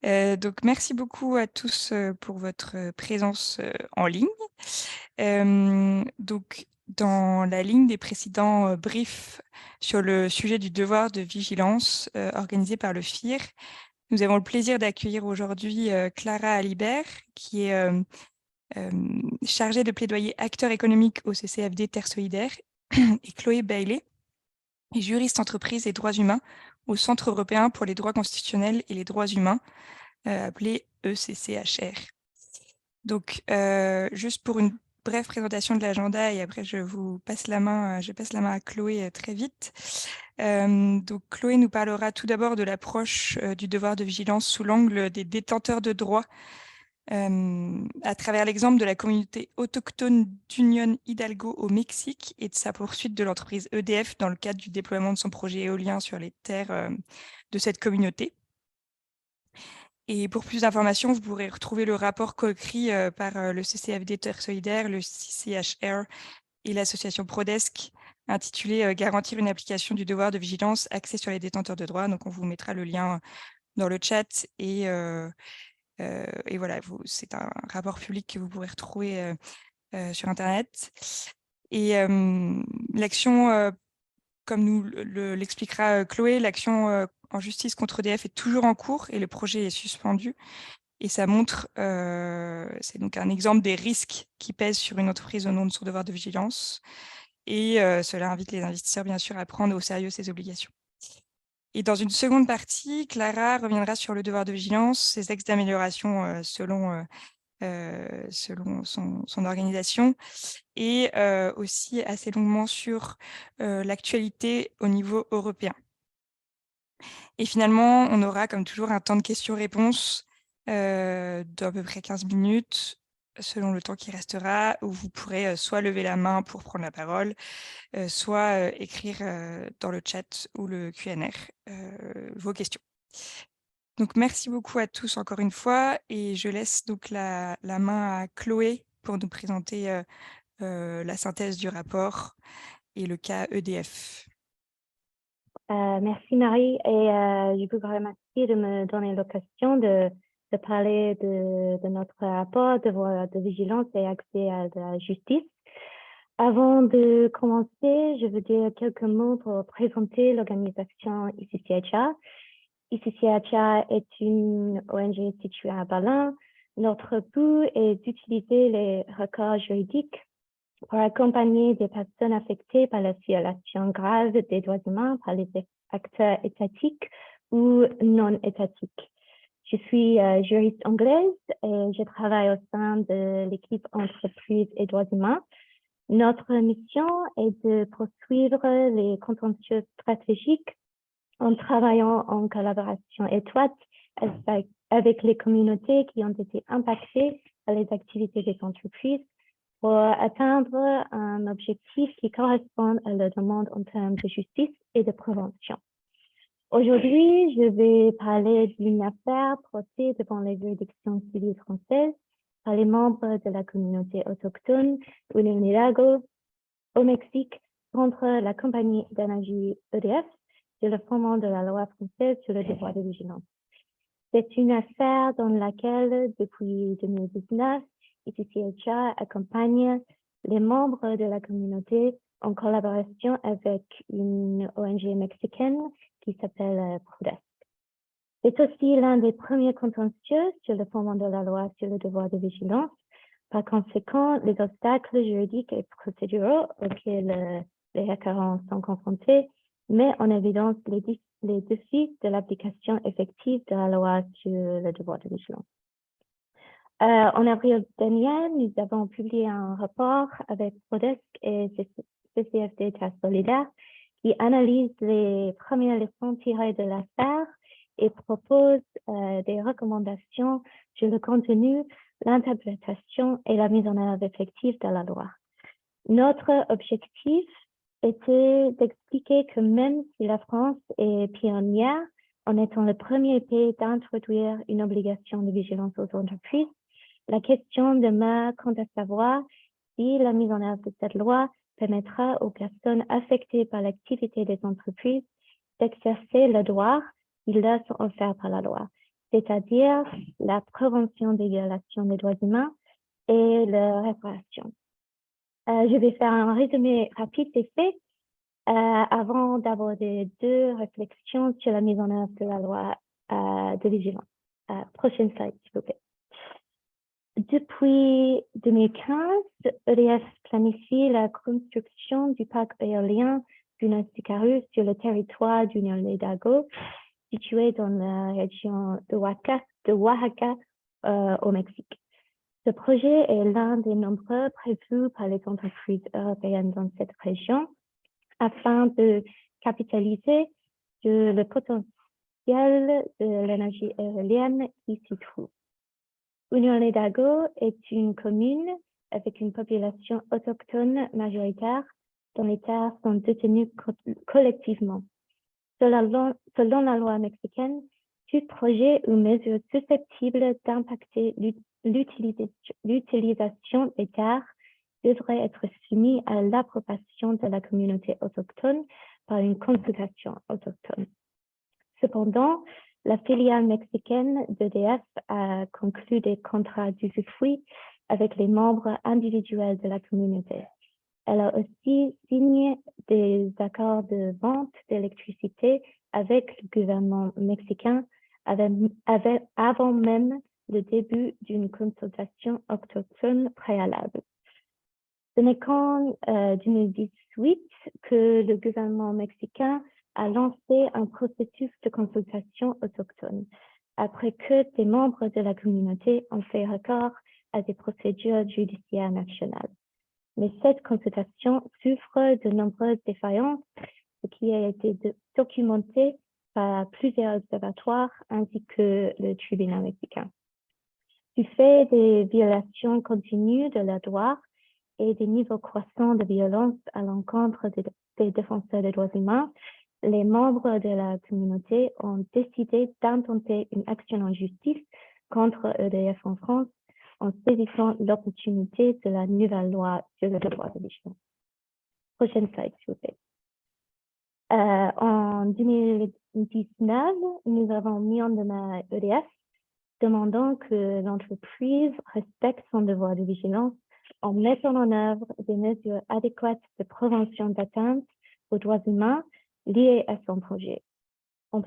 Donc merci beaucoup à tous, pour votre, présence, en ligne. Donc dans la ligne des précédents, briefs sur le sujet du devoir de vigilance, organisé par le FIR, nous avons le plaisir d'accueillir aujourd'hui, Clara Alibert qui est, chargée de plaidoyer acteur économique au CCFD Terre Solidaire et Chloé Bailey, juriste entreprise et droits humains au Centre européen pour les droits constitutionnels et les droits humains, appelé ECCHR. Donc, juste pour une brève présentation de l'agenda et après je passe la main à Chloé très vite. Donc Chloé nous parlera tout d'abord de l'approche du devoir de vigilance sous l'angle des détenteurs de droits, à travers l'exemple de la communauté autochtone d'Union Hidalgo au Mexique et de sa poursuite de l'entreprise EDF dans le cadre du déploiement de son projet éolien sur les terres de cette communauté. Et pour plus d'informations, vous pourrez retrouver le rapport coécrit par le CCFD Terre Solidaire, le CCHR et l'association Prodesc, intitulé Garantir une application du devoir de vigilance axée sur les détenteurs de droits. Donc, on vous mettra le lien dans le chat et voilà, c'est un rapport public que vous pourrez retrouver sur Internet. Et l'action, comme nous l'expliquera Chloé, l'action en justice contre EDF est toujours en cours et le projet est suspendu. Et ça montre, c'est donc un exemple des risques qui pèsent sur une entreprise au nom de son devoir de vigilance. Et cela invite les investisseurs, bien sûr, à prendre au sérieux ces obligations. Et dans une seconde partie, Clara reviendra sur le devoir de vigilance, ses axes d'amélioration selon son organisation, et aussi assez longuement sur l'actualité au niveau européen. Et finalement, on aura comme toujours un temps de questions-réponses d'à peu près 15 minutes, selon le temps qui restera, où vous pourrez soit lever la main pour prendre la parole, soit écrire dans le chat ou le Q&R vos questions. Donc merci beaucoup à tous encore une fois et je laisse donc la main à Chloé pour nous présenter la synthèse du rapport et le cas EDF. Merci Marie et je vous remercie de me donner l'occasion de parler de notre rapport de vigilance et accès à la justice. Avant de commencer, je veux dire quelques mots pour présenter l'organisation ICCHR. ICCHR est une ONG située à Berlin. Notre but est d'utiliser les recours juridiques pour accompagner des personnes affectées par la violation grave des droits humains par les acteurs étatiques ou non étatiques. Je suis juriste anglaise et je travaille au sein de l'équipe entreprise et droits humains. Notre mission est de poursuivre les contentieux stratégiques en travaillant en collaboration étroite avec les communautés qui ont été impactées par les activités des entreprises pour atteindre un objectif qui correspond à la demande en termes de justice et de prévention. Aujourd'hui, je vais parler d'une affaire portée devant les juridictions civiles françaises par les membres de la communauté autochtone Unión Hidalgo au Mexique contre la compagnie d'énergie EDF de le fondement de la loi française sur le devoir de vigilance. C'est une affaire dans laquelle, depuis 2019, ICCHR accompagne les membres de la communauté en collaboration avec une ONG mexicaine qui s'appelle Prodesc. C'est aussi l'un des premiers contentieux sur le fondement de la loi sur le devoir de vigilance. Par conséquent, les obstacles juridiques et procéduraux auxquels les requérants sont confrontés mettent en évidence les défis de l'application effective de la loi sur le devoir de vigilance. En avril dernier, nous avons publié un rapport avec Prodesc et CCFD Terre Solidaire qui analyse les premières leçons tirées de l'affaire et propose des recommandations sur le contenu, l'interprétation et la mise en œuvre effective de la loi. Notre objectif était d'expliquer que même si la France est pionnière en étant le premier pays d'introduire une obligation de vigilance aux entreprises, la question demeure quant à savoir si la mise en œuvre de cette loi permettra aux personnes affectées par l'activité des entreprises d'exercer le droit qui leur sont offerts par la loi. c'est-à-dire la prévention des violations des droits humains et leur réparation. Je vais faire un résumé rapide des faits avant d'aborder deux réflexions sur la mise en œuvre de la loi de vigilance. Prochaine slide, s'il vous plaît. Depuis 2015, EDF planifie la construction du parc éolien du Nord-Icarus sur le territoire d'Union Hidalgo, situé dans la région de Oaxaca au Mexique. Ce projet est l'un des nombreux prévus par les entreprises européennes dans cette région afin de capitaliser sur le potentiel de l'énergie éolienne qui s'y trouve. Union Hidalgo est une commune avec une population autochtone majoritaire dont les terres sont détenues collectivement. Selon la loi mexicaine, tout projet ou mesure susceptible d'impacter l'utilisation des terres devrait être soumis à l'approbation de la communauté autochtone par une consultation autochtone. Cependant, la filiale mexicaine d'EDF a conclu des contrats d'usufruit avec les membres individuels de la communauté. Elle a aussi signé des accords de vente d'électricité avec le gouvernement mexicain avant même le début d'une consultation autochtone préalable. Ce n'est qu'en 2018 que le gouvernement mexicain a lancé un processus de consultation autochtone, après que des membres de la communauté ont fait recours à des procédures judiciaires nationales. Mais cette consultation souffre de nombreuses défaillances, ce qui a été documenté par plusieurs observatoires ainsi que le tribunal mexicain. Du fait des violations continues de la loi et des niveaux croissants de violence à l'encontre des défenseurs des droits humains, les membres de la communauté ont décidé d'intenter une action en justice contre EDF en France en saisissant l'opportunité de la nouvelle loi sur le devoir de vigilance. Prochaine slide, s'il vous plaît. En 2019, nous avons mis en demeure EDF demandant que l'entreprise respecte son devoir de vigilance en mettant en œuvre des mesures adéquates de prévention d'atteinte aux droits humains liées à son projet. En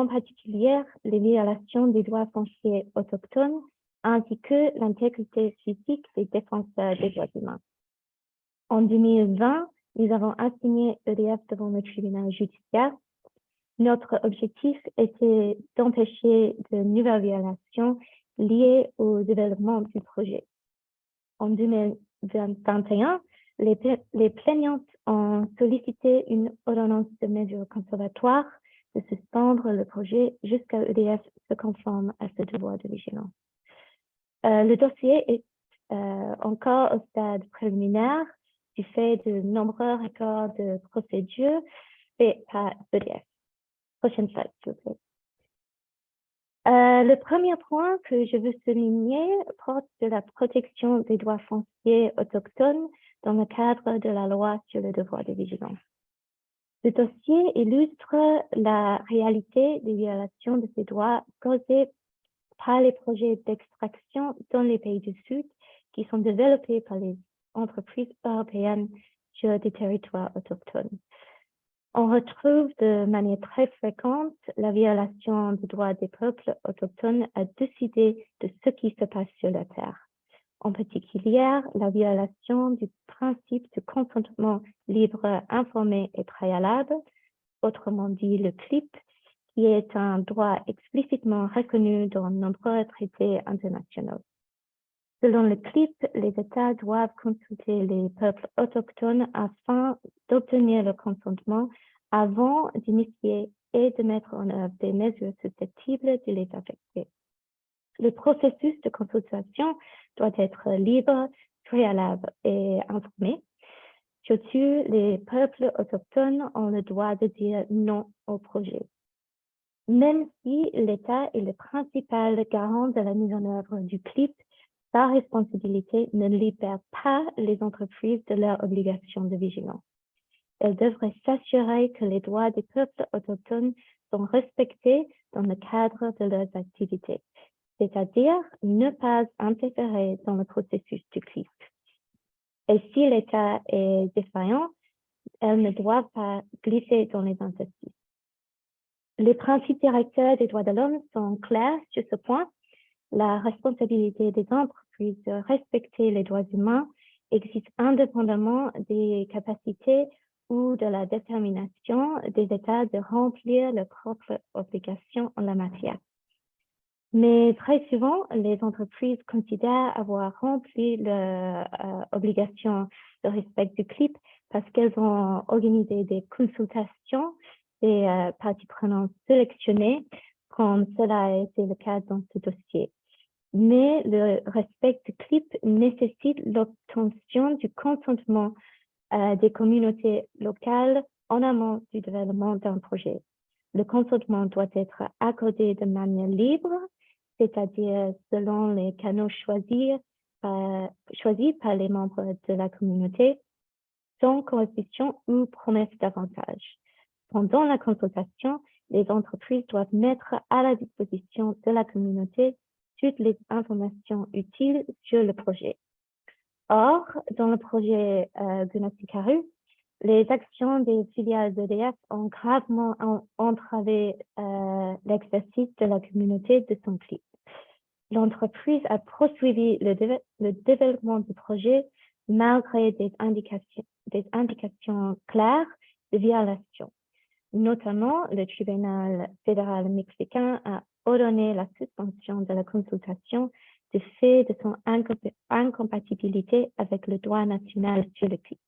particulier, les violations des droits fonciers autochtones ainsi que l'intégrité physique des défenseurs des droits humains. En 2020, nous avons assigné EDF devant le tribunal judiciaire. Notre objectif était d'empêcher de nouvelles violations liées au développement du projet. En 2021, les plaignantes ont sollicité une ordonnance de mesure conservatoire de suspendre le projet jusqu'à EDF se conforme à ce devoir de vigilance. Le dossier est encore au stade préliminaire du fait de nombreux records de procédure faits par EDF. Prochaine slide, s'il vous plaît. Le premier point que je veux souligner porte sur la protection des droits fonciers autochtones dans le cadre de la loi sur le devoir de vigilance. Le dossier illustre la réalité des violations de ces droits causées par les projets d'extraction dans les pays du Sud qui sont développés par les entreprises européennes sur des territoires autochtones. On retrouve de manière très fréquente la violation des droits des peuples autochtones à décider de ce qui se passe sur la terre. En particulier, la violation du principe de consentement libre, informé et préalable, autrement dit le CLIP, qui est un droit explicitement reconnu dans de nombreux traités internationaux. Selon le CLIP, les États doivent consulter les peuples autochtones afin d'obtenir le consentement avant d'initier et de mettre en œuvre des mesures susceptibles de les affecter. Le processus de consultation doit être libre, préalable et informé. Surtout, les peuples autochtones ont le droit de dire non au projet. Même si l'État est le principal garant de la mise en œuvre du CLIP, sa responsabilité ne libère pas les entreprises de leur obligation de vigilance. Elle devrait s'assurer que les droits des peuples autochtones sont respectés dans le cadre de leurs activités, c'est-à-dire ne pas interférer dans le processus du CLIP. Et si l'État est défaillant, elles ne doivent pas glisser dans les interstices. Les principes directeurs des droits de l'homme sont clairs sur ce point. La responsabilité des entreprises de respecter les droits humains existe indépendamment des capacités ou de la détermination des États de remplir leurs propres obligations en la matière. Mais très souvent, les entreprises considèrent avoir rempli leur obligation de respect du CLIP parce qu'elles ont organisé des consultations des parties prenantes sélectionnées, comme cela a été le cas dans ce dossier. Mais le respect du CLIP nécessite l'obtention du consentement des communautés locales en amont du développement d'un projet. Le consentement doit être accordé de manière libre, c'est-à-dire selon les canaux choisis par les membres de la communauté, sans coercition ou promesse d'avantage. Pendant la consultation, les entreprises doivent mettre à la disposition de la communauté toutes les informations utiles sur le projet. Or, dans le projet Gunung les actions des filiales d'EDF ont gravement entravé l'exercice de la communauté de son CLIP. L'entreprise a poursuivi le développement du projet malgré des indications claires de violation. Notamment, le tribunal fédéral mexicain a ordonné la suspension de la consultation du fait de son incompatibilité avec le droit national sur le CLIP.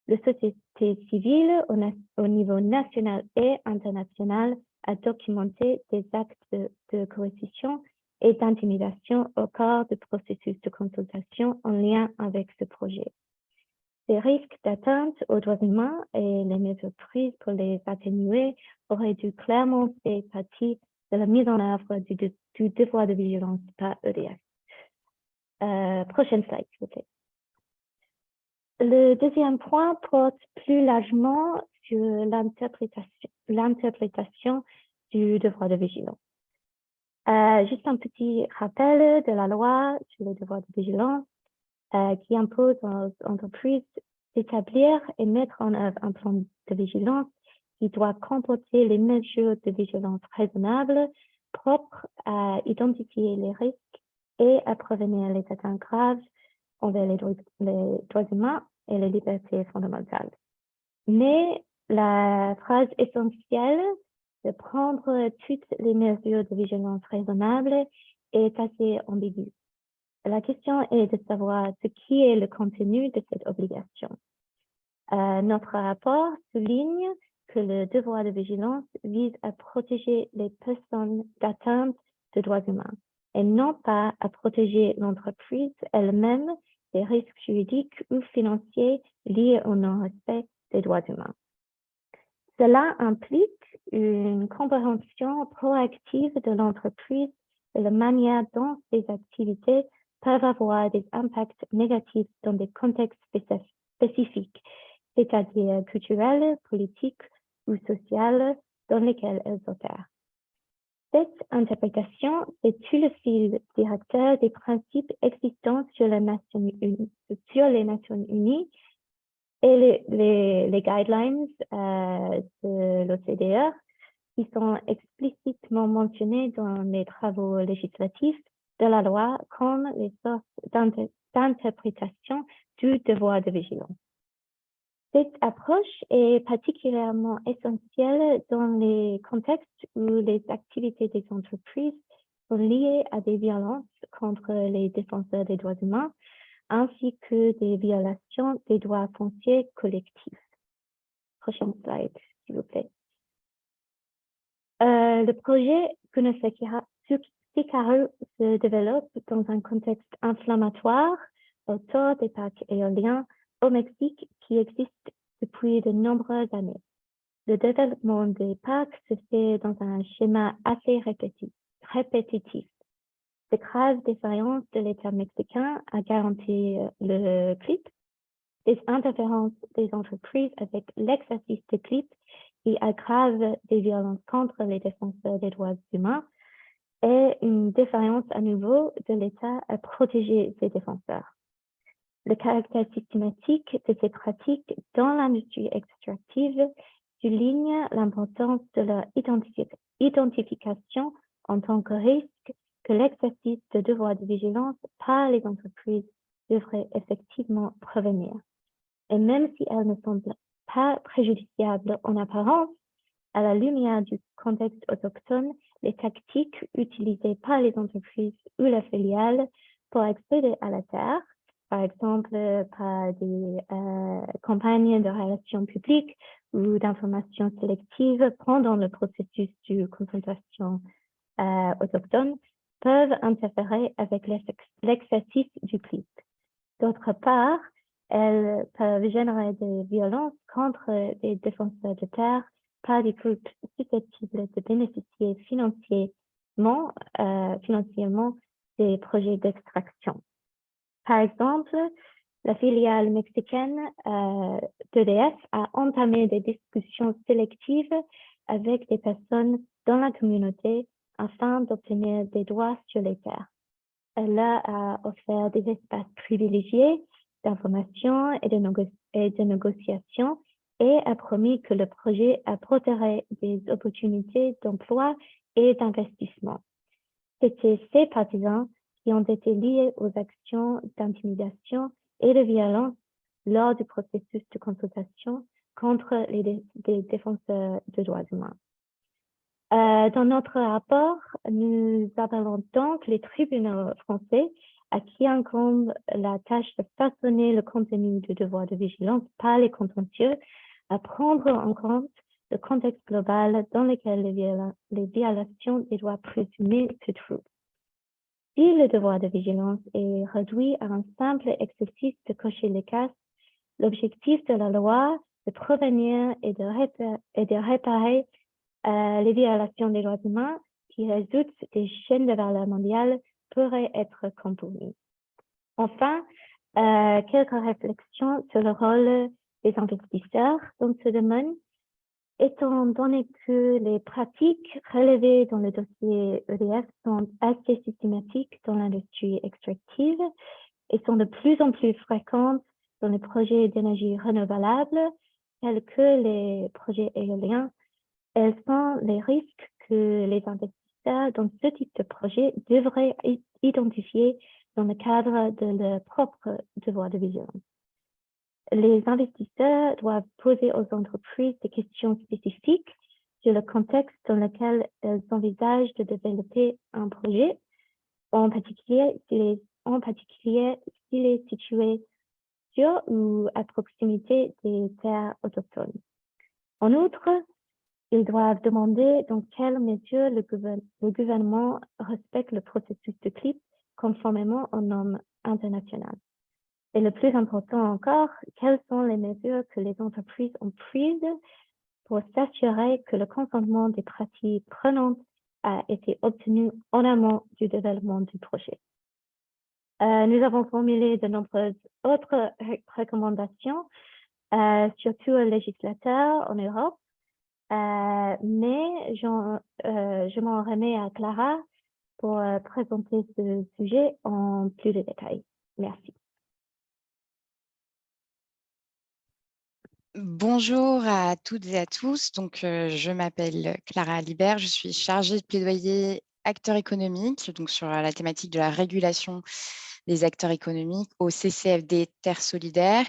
La société civile au niveau national et international a documenté des actes de coercition et d'intimidation au cours du processus de consultation en lien avec ce projet. Ces risques d'atteinte aux droits humains et les mesures prises pour les atténuer auraient dû clairement faire partie de la mise en œuvre du devoir de vigilance par EDF. Prochaine slide, s'il vous plaît. Le deuxième point porte plus largement sur l'interprétation du devoir de vigilance. Juste un petit rappel de la loi sur le devoir de vigilance qui impose aux entreprises d'établir et mettre en œuvre un plan de vigilance qui doit comporter les mesures de vigilance raisonnables propres à identifier les risques et à prévenir les atteintes graves envers les droits humains et les libertés fondamentales. Mais la phrase essentielle de prendre toutes les mesures de vigilance raisonnables est assez ambiguë. La question est de savoir ce qui est le contenu de cette obligation. Notre rapport souligne que le devoir de vigilance vise à protéger les personnes d'atteinte de droits humains et non pas à protéger l'entreprise elle-même des risques juridiques ou financiers liés au non-respect des droits humains. Cela implique une compréhension proactive de l'entreprise de la manière dont ces activités peuvent avoir des impacts négatifs dans des contextes spécifiques, c'est-à-dire culturels, politiques ou sociaux dans lesquels elles opèrent. Cette interprétation est tout le fil directeur des principes existants sur les Nations Unies et les guidelines de l'OCDE qui sont explicitement mentionnés dans les travaux législatifs de la loi comme les sources d'interprétation du devoir de vigilance. Cette approche est particulièrement essentielle dans les contextes où les activités des entreprises sont liées à des violences contre les défenseurs des droits humains, ainsi que des violations des droits fonciers collectifs. Prochaine slide, s'il vous plaît. Le projet Gunung Sikaru se développe dans un contexte inflammatoire autour des parcs éoliens au Mexique qui existent depuis de nombreuses années. Le développement des parcs se fait dans un schéma assez répétitif. De graves défaillances de l'État mexicain à garantir le CLIP, des interférences des entreprises avec l'exercice de CLIP qui aggravent des violences contre les défenseurs des droits humains et une défaillance à nouveau de l'État à protéger ses défenseurs. Le caractère systématique de ces pratiques dans l'industrie extractive souligne l'importance de leur identification en tant que risque que l'exercice de devoir de vigilance par les entreprises devrait effectivement prévenir. Et même si elles ne semblent pas préjudiciables en apparence, à la lumière du contexte autochtone, les tactiques utilisées par les entreprises ou les filiales pour accéder à la terre, par exemple par des campagnes de relations publiques ou d'information sélective pendant le processus de consultation autochtone, peuvent interférer avec l'exercice du CLIP. D'autre part, elles peuvent générer des violences contre des défenseurs de terre par des groupes susceptibles de bénéficier financièrement des projets d'extraction. Par exemple, la filiale mexicaine d'EDF a entamé des discussions sélectives avec des personnes dans la communauté afin d'obtenir des droits sur les terres. Elle leur a offert des espaces privilégiés d'information et de négociation et a promis que le projet apporterait des opportunités d'emploi et d'investissement. C'était ces partisans qui ont été liés aux actions d'intimidation et de violence lors du processus de consultation contre les défenseurs de droits humains. Dans notre rapport, nous appelons donc les tribunaux français à qui incombe la tâche de façonner le contenu du devoir de vigilance par les contentieux à prendre en compte le contexte global dans lequel les violations des droits présumés se trouvent. Si le devoir de vigilance est réduit à un simple exercice de cocher les cases, l'objectif de la loi de prévenir et de réparer les violations des droits humains qui résultent des chaînes de valeur mondiale pourraient être compromis. Enfin, quelques réflexions sur le rôle des investisseurs dans ce domaine. Étant donné que les pratiques relevées dans le dossier EDF sont assez systématiques dans l'industrie extractive et sont de plus en plus fréquentes dans les projets d'énergie renouvelable, tels que les projets éoliens, elles sont les risques que les investisseurs dans ce type de projet devraient identifier dans le cadre de leur propre devoir de vigilance. Les investisseurs doivent poser aux entreprises des questions spécifiques sur le contexte dans lequel elles envisagent de développer un projet, en particulier s'il est situé sur ou à proximité des terres autochtones. En outre, ils doivent demander dans quelle mesure le gouvernement respecte le processus de CLIP conformément aux normes internationales. Et le plus important encore, quelles sont les mesures que les entreprises ont prises pour s'assurer que le consentement des parties prenantes a été obtenu en amont du développement du projet. Nous avons formulé de nombreuses autres recommandations, surtout aux législateurs en Europe, mais je m'en remets à Clara pour présenter ce sujet en plus de détails. Merci. Bonjour à toutes et à tous. Donc, je m'appelle Clara Alibert. Je suis chargée de plaidoyer acteurs économiques, donc sur la thématique de la régulation des acteurs économiques au CCFD Terre Solidaire.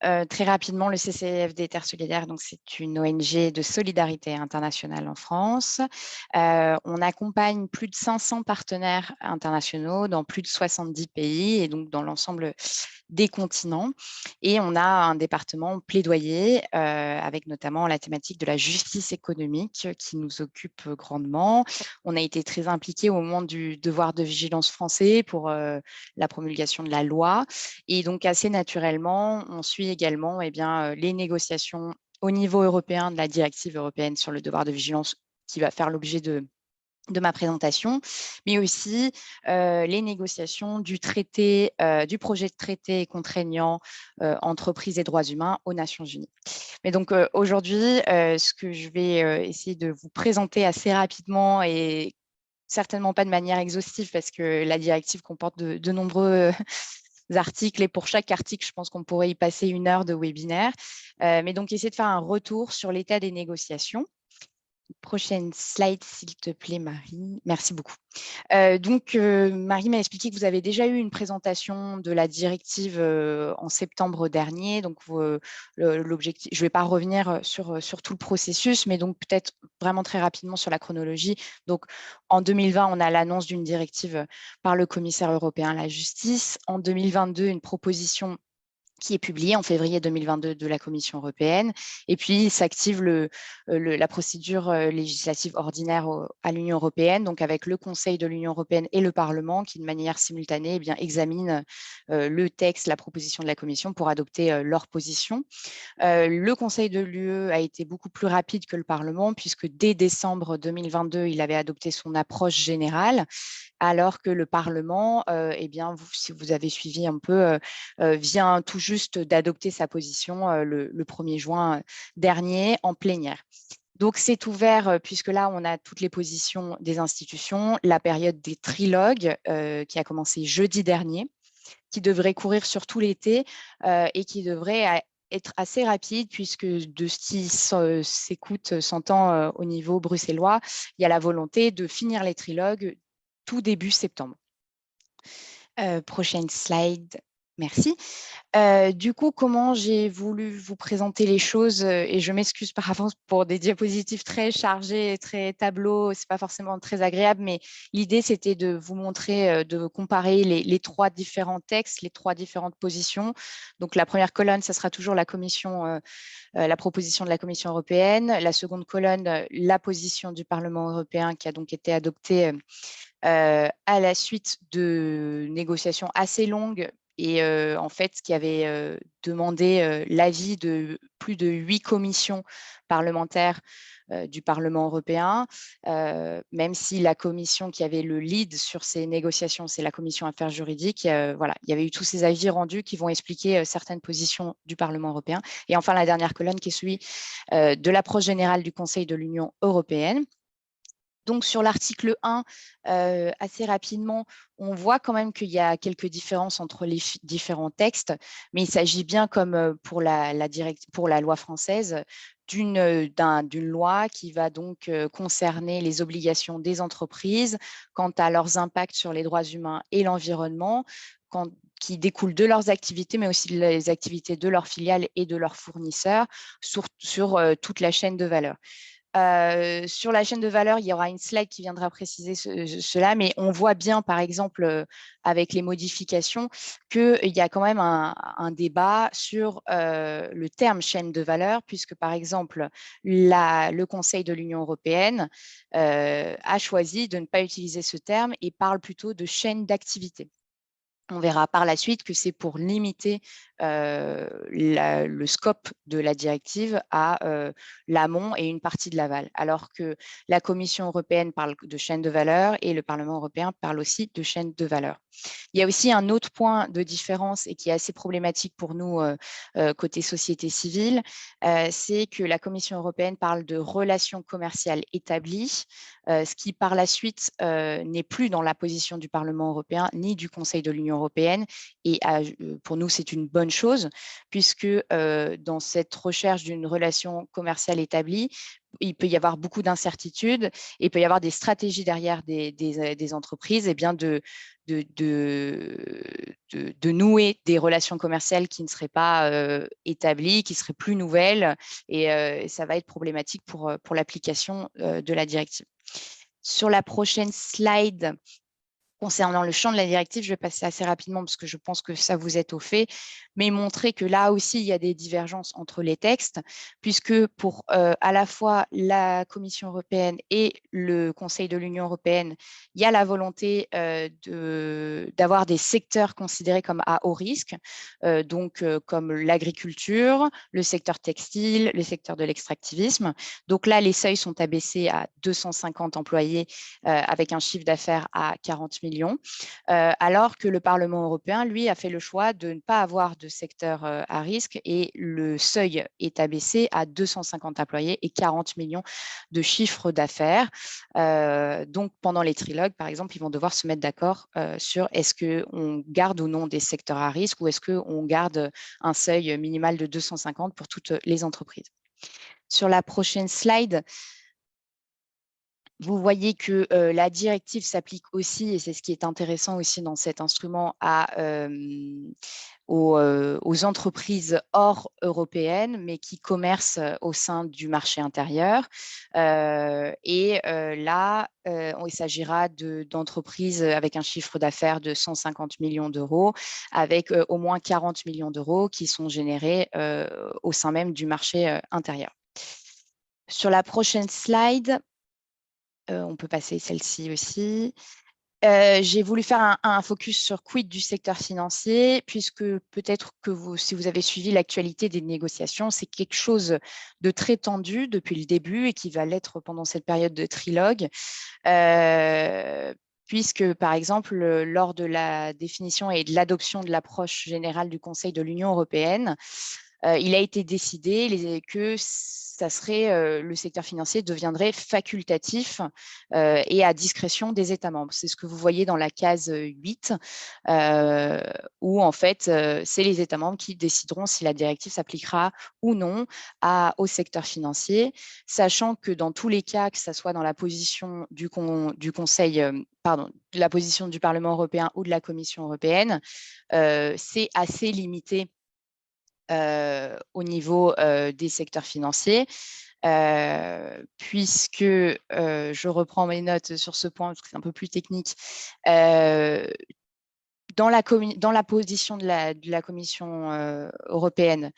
Très rapidement, le CCFD Terre Solidaire, donc c'est une ONG de solidarité internationale en France. On accompagne plus de 500 partenaires internationaux dans plus de 70 pays et donc dans l'ensemble des continents. Et on a un département plaidoyer avec notamment la thématique de la justice économique qui nous occupe grandement. On a été très impliqués au moment du devoir de vigilance français pour la promulgation de la loi. Et donc, assez naturellement, on suit également les négociations au niveau européen de la directive européenne sur le devoir de vigilance qui va faire l'objet de de ma présentation, mais aussi les négociations du traité, du projet de traité contraignant entreprises et droits humains aux Nations Unies. Mais donc aujourd'hui, ce que je vais essayer de vous présenter assez rapidement et certainement pas de manière exhaustive parce que la directive comporte de nombreux articles et pour chaque article, je pense qu'on pourrait y passer 1 heure de webinaire. Mais donc, essayer de faire un retour sur l'état des négociations. Prochaine slide, s'il te plaît, Marie. Merci beaucoup. Marie m'a expliqué que vous avez déjà eu une présentation de la directive en septembre dernier. Donc, l'objectif, je ne vais pas revenir sur tout le processus, mais donc peut-être vraiment très rapidement sur la chronologie. Donc, en 2020, on a l'annonce d'une directive par le commissaire européen à la justice. En 2022, une proposition qui est publié en février 2022 de la Commission européenne. Et puis, s'active la procédure législative ordinaire à l'Union européenne, donc avec le Conseil de l'Union européenne et le Parlement qui, de manière simultanée, examinent le texte, la proposition de la Commission pour adopter leur position. Le Conseil de l'UE a été beaucoup plus rapide que le Parlement, puisque dès décembre 2022, il avait adopté son approche générale, alors que le Parlement, si vous avez suivi un peu, vient tout juste d'adopter sa position le 1er juin dernier en plénière. Donc, c'est ouvert, puisque là, on a toutes les positions des institutions, la période des trilogues qui a commencé jeudi dernier, qui devrait courir sur tout l'été et qui devrait être assez rapide, puisque de ce qui s'entend au niveau bruxellois, il y a la volonté de finir les trilogues tout début septembre. Prochaine slide, merci. Du coup, comment j'ai voulu vous présenter les choses, et je m'excuse par avance pour des diapositives très chargées, très tableaux, ce n'est pas forcément très agréable, mais l'idée, c'était de vous montrer, de comparer les 3 différents textes, les 3 différentes positions. Donc, la première colonne, ça sera toujours la proposition de la Commission européenne. La seconde colonne, la position du Parlement européen qui a donc été adoptée à la suite de négociations assez longues et en fait, qui avait demandé l'avis de plus de 8 commissions parlementaires du Parlement européen, même si la commission qui avait le lead sur ces négociations, c'est la commission affaires juridiques. Voilà, il y avait eu tous ces avis rendus qui vont expliquer certaines positions du Parlement européen. Et enfin, la dernière colonne qui est celui de l'approche générale du Conseil de l'Union européenne. Donc, sur l'article 1, assez rapidement, on voit quand même qu'il y a quelques différences entre les différents textes, mais il s'agit bien, comme pour la loi française, d'une loi qui va donc concerner les obligations des entreprises quant à leurs impacts sur les droits humains et l'environnement, qui découlent de leurs activités, mais aussi les activités de leurs filiales et de leurs fournisseurs sur toute la chaîne de valeur. Sur la chaîne de valeur, il y aura une slide qui viendra préciser cela, mais on voit bien, par exemple, avec les modifications, qu'il y a quand même un débat sur le terme chaîne de valeur, puisque, par exemple, le Conseil de l'Union européenne a choisi de ne pas utiliser ce terme et parle plutôt de chaîne d'activité. On verra par la suite que c'est pour limiter le scope de la directive à l'amont et une partie de l'aval, alors que la Commission européenne parle de chaîne de valeur et le Parlement européen parle aussi de chaîne de valeur. Il y a aussi un autre point de différence et qui est assez problématique pour nous côté société civile, c'est que la Commission européenne parle de relations commerciales établies, ce qui par la suite n'est plus dans la position du Parlement européen ni du Conseil de l'Union européenne. Et pour nous, c'est une bonne chose, puisque dans cette recherche d'une relation commerciale établie, il peut y avoir beaucoup d'incertitudes et il peut y avoir des stratégies derrière des entreprises, de nouer des relations commerciales qui ne seraient pas établies, qui seraient plus nouvelles, et ça va être problématique pour l'application de la directive. Sur la prochaine slide, Concernant le champ de la directive, je vais passer assez rapidement parce que je pense que ça vous est au fait, mais montrer que là aussi, il y a des divergences entre les textes, puisque pour à la fois la Commission européenne et le Conseil de l'Union européenne, il y a la volonté d'avoir des secteurs considérés comme à haut risque, comme l'agriculture, le secteur textile, le secteur de l'extractivisme. Donc là, les seuils sont abaissés à 250 employés avec un chiffre d'affaires à 40 millions, alors que le Parlement européen, lui, a fait le choix de ne pas avoir de secteur à risque et le seuil est abaissé à 250 employés et 40 millions de chiffre d'affaires. Donc, pendant les trilogues, par exemple, ils vont devoir se mettre d'accord sur est-ce qu'on garde ou non des secteurs à risque ou est-ce qu'on garde un seuil minimal de 250 pour toutes les entreprises. Sur la prochaine slide, vous voyez que la directive s'applique aussi, et c'est ce qui est intéressant aussi dans cet instrument, aux entreprises hors européennes, mais qui commercent au sein du marché intérieur. Là, il s'agira d'entreprises avec un chiffre d'affaires de 150 millions d'euros, avec au moins 40 millions d'euros qui sont générés au sein même du marché intérieur. Sur la prochaine slide, on peut passer celle-ci aussi. J'ai voulu faire un focus sur quid du secteur financier, puisque peut-être que si vous avez suivi l'actualité des négociations, c'est quelque chose de très tendu depuis le début et qui va l'être pendant cette période de trilogue. Puisque, par exemple, lors de la définition et de l'adoption de l'approche générale du Conseil de l'Union européenne, il a été décidé que le secteur financier deviendrait facultatif et à discrétion des États membres. C'est ce que vous voyez dans la case 8, où en fait, c'est les États membres qui décideront si la directive s'appliquera ou non au secteur financier, sachant que dans tous les cas, que ce soit dans la position du Conseil, la position du Parlement européen ou de la Commission européenne, c'est assez limité au niveau des secteurs financiers, puisque je reprends mes notes sur ce point parce que c'est un peu plus technique. Dans la position de la Commission européenne,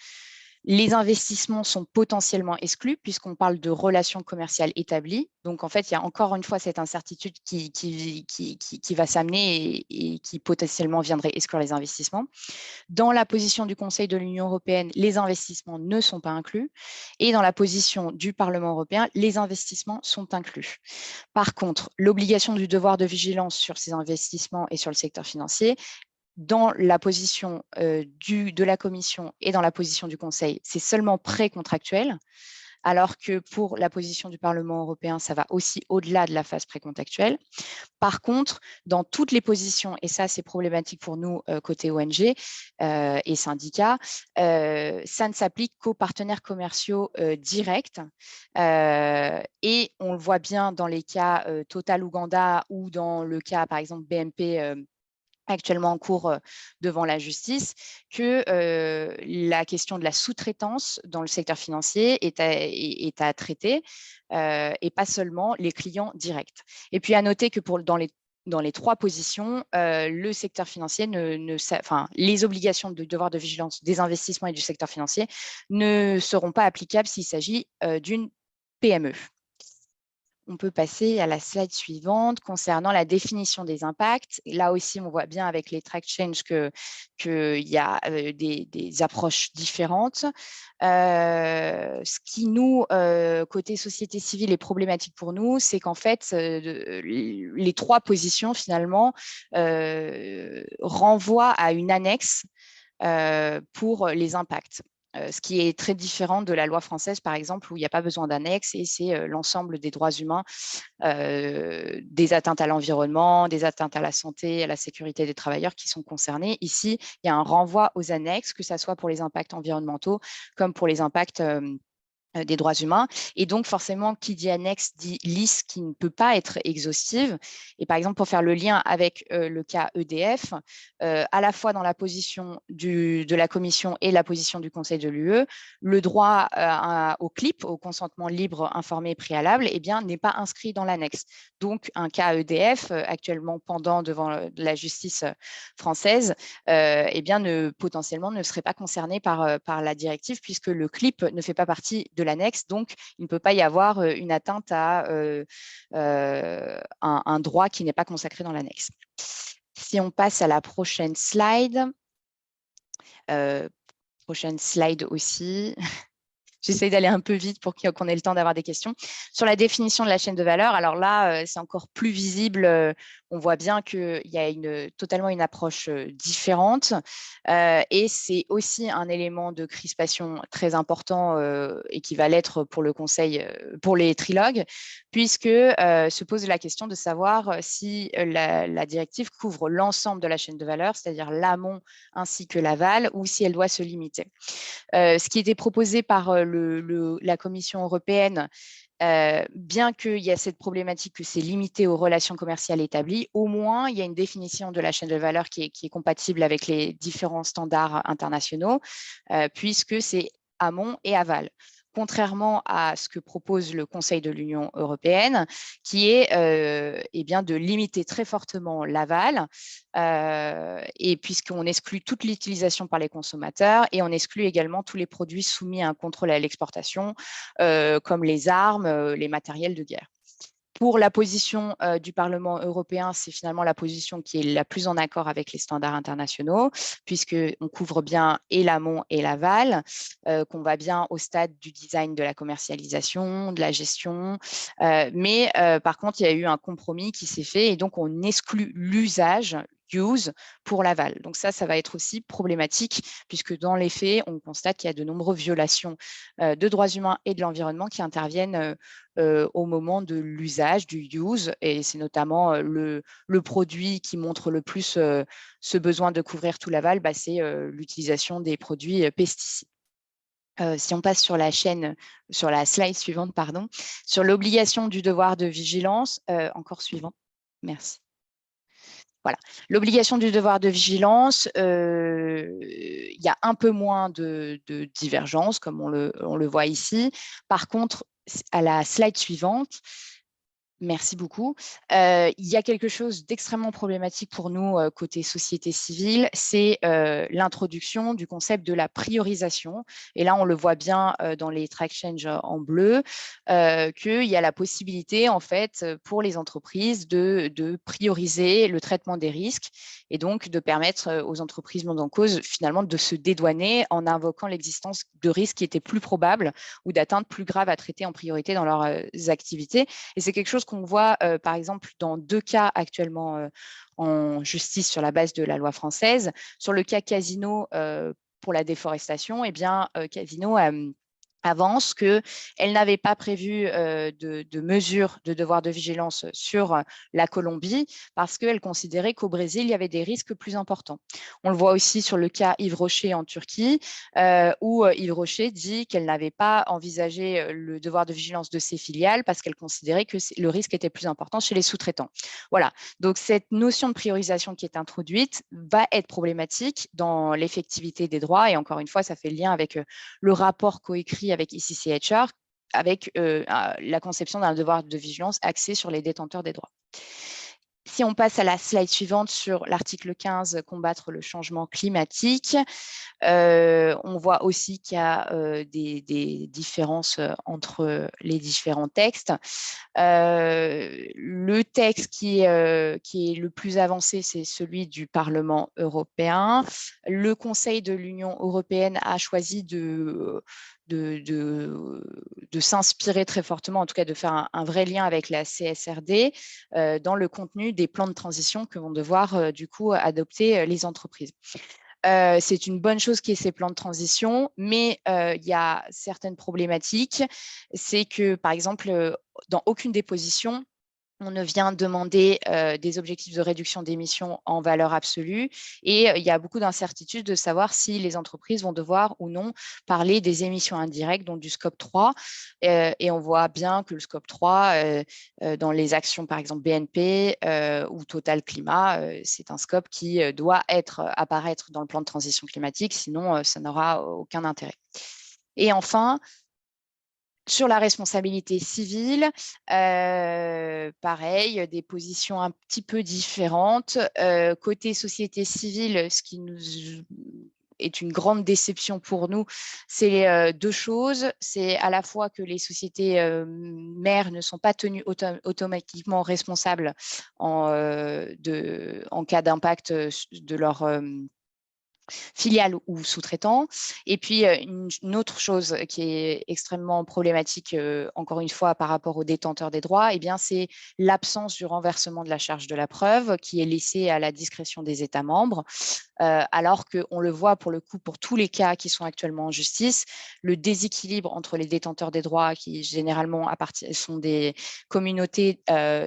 les investissements sont potentiellement exclus puisqu'on parle de relations commerciales établies. Donc, en fait, il y a encore une fois cette incertitude qui va s'amener et qui potentiellement viendrait exclure les investissements. Dans la position du Conseil de l'Union européenne, les investissements ne sont pas inclus. Et dans la position du Parlement européen, les investissements sont inclus. Par contre, l'obligation du devoir de vigilance sur ces investissements et sur le secteur financier, dans la position de la Commission et dans la position du Conseil, c'est seulement précontractuel, alors que pour la position du Parlement européen, ça va aussi au-delà de la phase précontractuelle. Par contre, dans toutes les positions, et ça c'est problématique pour nous côté ONG et syndicats, ça ne s'applique qu'aux partenaires commerciaux directs. Et on le voit bien dans les cas Total Ouganda ou dans le cas par exemple BNP actuellement en cours devant la justice, que la question de la sous-traitance dans le secteur financier est à traiter et pas seulement les clients directs. Et puis à noter que dans les trois positions, le secteur financier, les obligations de devoir de vigilance des investissements et du secteur financier ne seront pas applicables s'il s'agit d'une PME. On peut passer à la slide suivante concernant la définition des impacts. Là aussi, on voit bien avec les track change qu'il y a des approches différentes. Ce qui nous, côté société civile, est problématique pour nous, c'est qu'en fait, les trois positions, finalement, renvoient à une annexe pour les impacts. Ce qui est très différent de la loi française, par exemple, où il n'y a pas besoin d'annexe et c'est l'ensemble des droits humains, des atteintes à l'environnement, des atteintes à la santé, à la sécurité des travailleurs qui sont concernés. Ici, il y a un renvoi aux annexes, que ce soit pour les impacts environnementaux comme pour les impacts des droits humains. Et donc, forcément, qui dit annexe dit liste qui ne peut pas être exhaustive. Et par exemple, pour faire le lien avec le cas EDF, à la fois dans la position de la Commission et la position du Conseil de l'UE, le droit au CLIP, au consentement libre, informé et préalable, eh bien, n'est pas inscrit dans l'annexe. Donc, un cas EDF, actuellement pendant devant la justice française, eh bien, potentiellement ne serait pas concerné par la directive, puisque le CLIP ne fait pas partie de l'annexe, donc il ne peut pas y avoir une atteinte à un droit qui n'est pas consacré dans l'annexe. Si on passe à la prochaine slide, aussi. J'essaie d'aller un peu vite pour qu'on ait le temps d'avoir des questions. Sur la définition de la chaîne de valeur, alors là, c'est encore plus visible. On voit bien qu'il y a totalement une approche différente. Et c'est aussi un élément de crispation très important et qui va l'être pour le Conseil, pour les trilogues, puisque se pose la question de savoir si la directive couvre l'ensemble de la chaîne de valeur, c'est-à-dire l'amont ainsi que l'aval, ou si elle doit se limiter. Ce qui était proposé par la Commission européenne, bien qu'il y ait cette problématique que c'est limité aux relations commerciales établies, au moins il y a une définition de la chaîne de valeur qui est compatible avec les différents standards internationaux, puisque c'est amont et aval. Contrairement à ce que propose le Conseil de l'Union européenne, qui est eh bien, de limiter très fortement l'aval, et puisqu'on exclut toute l'utilisation par les consommateurs et on exclut également tous les produits soumis à un contrôle à l'exportation, comme les armes, les matériels de guerre. Pour la position du Parlement européen, c'est finalement la position qui est la plus en accord avec les standards internationaux, puisqu'on couvre bien et l'amont et l'aval, qu'on va bien au stade du design de la commercialisation, de la gestion. Mais par contre, il y a eu un compromis qui s'est fait et donc on exclut l'usage, use, pour l'aval. Donc ça va être aussi problématique puisque dans les faits, on constate qu'il y a de nombreuses violations de droits humains et de l'environnement qui interviennent au moment de l'usage, du use, et c'est notamment le produit qui montre le plus ce besoin de couvrir tout l'aval, c'est l'utilisation des produits pesticides. Si on passe sur la slide suivante, pardon, sur l'obligation du devoir de vigilance, encore suivant, merci. Voilà, l'obligation du devoir de vigilance, il y a un peu moins de divergence, comme on le voit ici. Par contre, à la slide suivante, merci beaucoup. Il y a quelque chose d'extrêmement problématique pour nous côté société civile, c'est l'introduction du concept de la priorisation. Et là, on le voit bien dans les track change en bleu, qu'il y a la possibilité, en fait, pour les entreprises de prioriser le traitement des risques et donc de permettre aux entreprises mondes en cause, finalement, de se dédouaner en invoquant l'existence de risques qui étaient plus probables ou d'atteintes plus graves à traiter en priorité dans leurs activités. Et c'est quelque chose qu'on voit, par exemple, dans 2 cas actuellement en justice sur la base de la loi française. Sur le cas Casino pour la déforestation, eh bien, Casino avance qu'elle n'avait pas prévu de mesures de devoir de vigilance sur la Colombie parce qu'elle considérait qu'au Brésil, il y avait des risques plus importants. On le voit aussi sur le cas Yves Rocher en Turquie, où Yves Rocher dit qu'elle n'avait pas envisagé le devoir de vigilance de ses filiales parce qu'elle considérait que le risque était plus important chez les sous-traitants. Voilà, donc cette notion de priorisation qui est introduite va être problématique dans l'effectivité des droits et encore une fois, ça fait le lien avec le rapport coécrit avec ICCHR, avec la conception d'un devoir de vigilance axé sur les détenteurs des droits. Si on passe à la slide suivante sur l'article 15, combattre le changement climatique, on voit aussi qu'il y a des différences entre les différents textes. Le texte qui est le plus avancé, c'est celui du Parlement européen. Le Conseil de l'Union européenne a choisi de s'inspirer très fortement, en tout cas de faire un vrai lien avec la CSRD dans le contenu des plans de transition que vont devoir du coup adopter les entreprises. C'est une bonne chose qu'il y ait ces plans de transition, mais il y a certaines problématiques. C'est que, par exemple, dans aucune des positions, on ne vient demander des objectifs de réduction d'émissions en valeur absolue. Et il y a beaucoup d'incertitudes de savoir si les entreprises vont devoir ou non parler des émissions indirectes, donc du scope 3. Et on voit bien que le scope 3, dans les actions, par exemple BNP ou Total Climat, c'est un scope qui doit apparaître dans le plan de transition climatique, sinon ça n'aura aucun intérêt. Et enfin, sur la responsabilité civile, pareil, des positions un petit peu différentes. Côté société civile, ce qui nous est une grande déception pour nous, c'est deux choses. C'est à la fois que les sociétés mères ne sont pas tenues automatiquement responsables en cas d'impact de leur filiales ou sous-traitants. Et puis, une autre chose qui est extrêmement problématique, encore une fois, par rapport aux détenteurs des droits, eh bien, c'est l'absence du renversement de la charge de la preuve qui est laissée à la discrétion des États membres, alors qu'on le voit pour le coup pour tous les cas qui sont actuellement en justice, le déséquilibre entre les détenteurs des droits qui généralement sont des communautés